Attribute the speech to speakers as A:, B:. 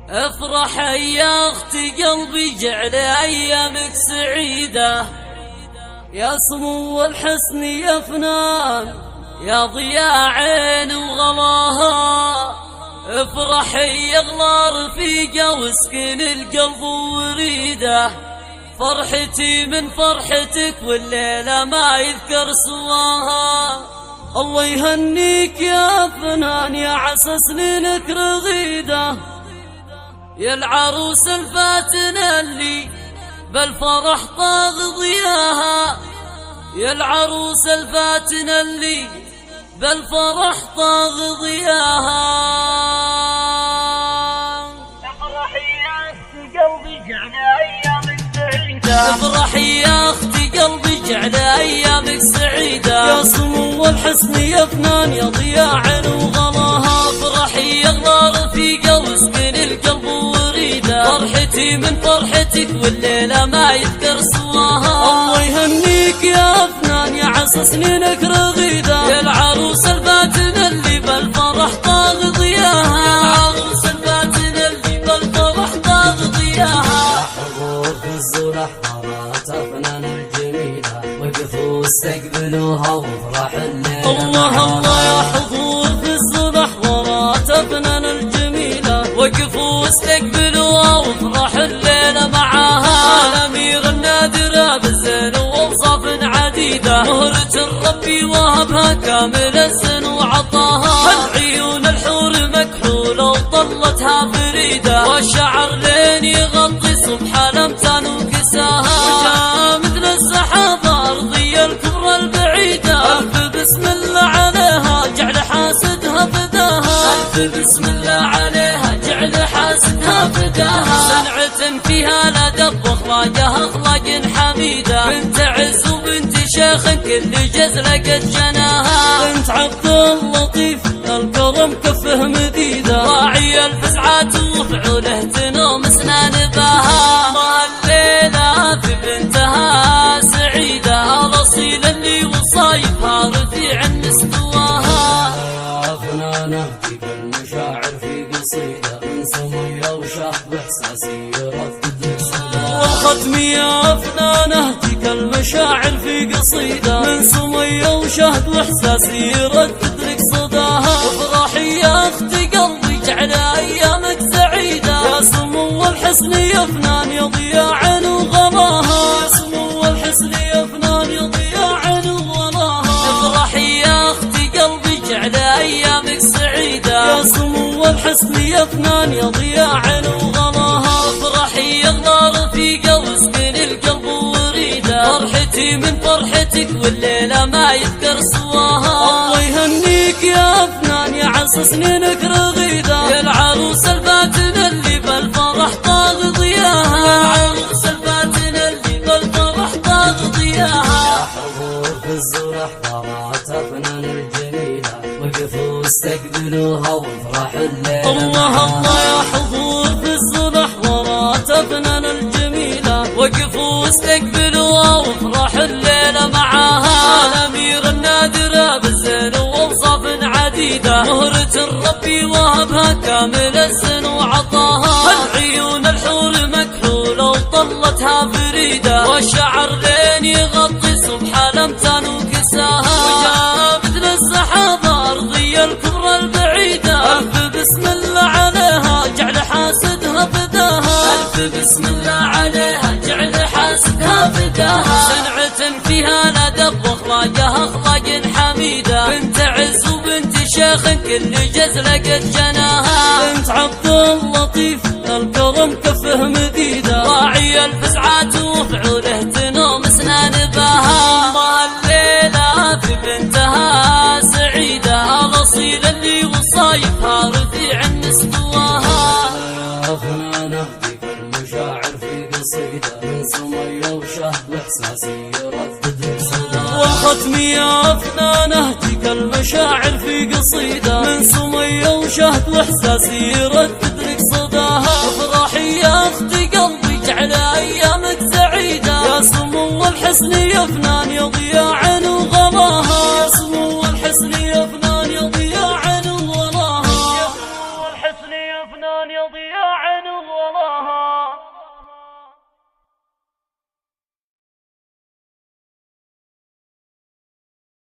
A: افرح يا اختي قلبي، جعل ايامك سعيدة، يا سمو الحسن يا فنان، يا ضياء عين وغلاها. افرح يا اغلى رفيقة واسكن القلب وريده، فرحتي من فرحتك والليلة ما يذكر سواها. الله يهنيك يا فنان، يا عسى سنينك رغيدة، يا العروس الفاتنة اللي بالفرح طاغ ضياها، يا العروس الفاتنة اللي بالفرح طاغ ضياها.
B: افرحي يا اختي قلبي، جعل ايامك سعيدة،
A: افرحي يا اختي قلبي، جعل ايامك سعيدة، يا سمو الحسن يا فنان، يا ضياء عين وغلاها. افرحي يا اغلى رفيقة واسكن القلب وريده، فرحتي من فرحتك والليلة ما يذكر سواها. الله يهنيك يا فنان، يا عسى سنينك رغيدة، يا العروس الفاتنة اللي بالفرح طاغ ضياها، يا العروس الفاتنة اللي بالفرح طاغ ضياها.
C: حضور في الزرح مرات أفنان الجميلة، وقفوا واستقبلوها وافرح الليلة.
A: الله الله يا حضور في الزرح مرات أفنان الجميلة، وقفوا واستقبلوها وافرح الليلة معاها. الأمير النادرة بالزين وأوصاف عديدة، مهرة ربي وهبها كامل الزين وعطاها. العيون الحور مكحولة وطلتها فريدة، والشعر لين يغطي صبح الأمتان وكساها. وجاء مثل السحاب أرضي الكبرى البعيدة، ألف بسم الله عليها جعل حاسدها فداها، ألف بسم الله عليها جعل حاسدها فداها. صنعة فيها الأدب واخلاقها اخلاق حميدة، بنت عز وبنت شيخ كل جزلة قد جناها. بنت عبد اللطيف الكرم كفه مديدة، راعي الفزعات وفعوله تنوم اسنان باها. ما الليلة في بنتها سعيدة، الأصيل اللي وصايفها رفيع مستواها.
C: يا فنانة تجيب المشاعر في قصيدة، من سمية وشهب إحساسي يردد صداها.
A: والختم يا فنانة تجيك المشاعر في قصيدة، من سمية وشهد واحساسي يردد لك صداها. افرحي يا اختي قلبي، جعل ايامك سعيدة، يا سمو الحسن يا فنان، يا ضياء عين وغلاها، يا سمو الحسن يا فنان، يا ضياء عين وغلاها. افرحي يا اختي قلبي، جعل ايامك سعيدة، يا سمو الحسن يا فنان، يا ضياء عين وغلاها. افرحي يا اغلى رفيقة واسكن القلب وريده، فرحتي من فرحتك والليلة ما يذكر سواها. الله يهنيك يا فنان، يا عسى سنينك رغيدة، يا العروس الفاتنة اللي بالفرح طاغ ضياها، يا العروس الفاتنة اللي بالفرح طاغ ضياها.
C: حضور في الزرح مرات أفنان الجميلة، وقفوا واستقبلوها وافرح الليلة.
A: الله الله يا حضور في الزرح مرات أفنان الجميلة، وقفوا واستقبلوها وافرح الليلة معاها. الأمير النادرة بالزين وأوصاف عديدة، مهرة ربي وهبها كامل الزين وعطاها. العيون الحور مكحولة وطلتها فريدة، والشعر لين يغطي صبح الأمتان وكساها. وجاء مثل السحاب أرضي الكبرى البعيدة، ألف بسم الله عليها جعل حاسدها فداها، ألف بسم الله عليها جعل حاسدها فداها. صنعة فيها الأدب واخلاقها اخلاق حميدة، بنت عز وبنت شيخ كل جزلة قد جناها. بنت عبد اللطيف الكرم كفه مديدة، راعي الفزعات وفعوله تنوم اسنان باها. ما الليلة في بنتها سعيدة، الأصيل اللي وصايفها رفيع مستواها.
C: يا فنانة تجيب المشاعر في قصيدة، من سمية وشهب إحساسي يردد صداها.
A: والختم يا فنانة تجيك المشاعر في قصيدة، من سمية وشهد واحساسي يردد لك صداها. افرحي يا اختي قلبي، جعل ايامك سعيدة، يا سمو الحسن يا فنان، يا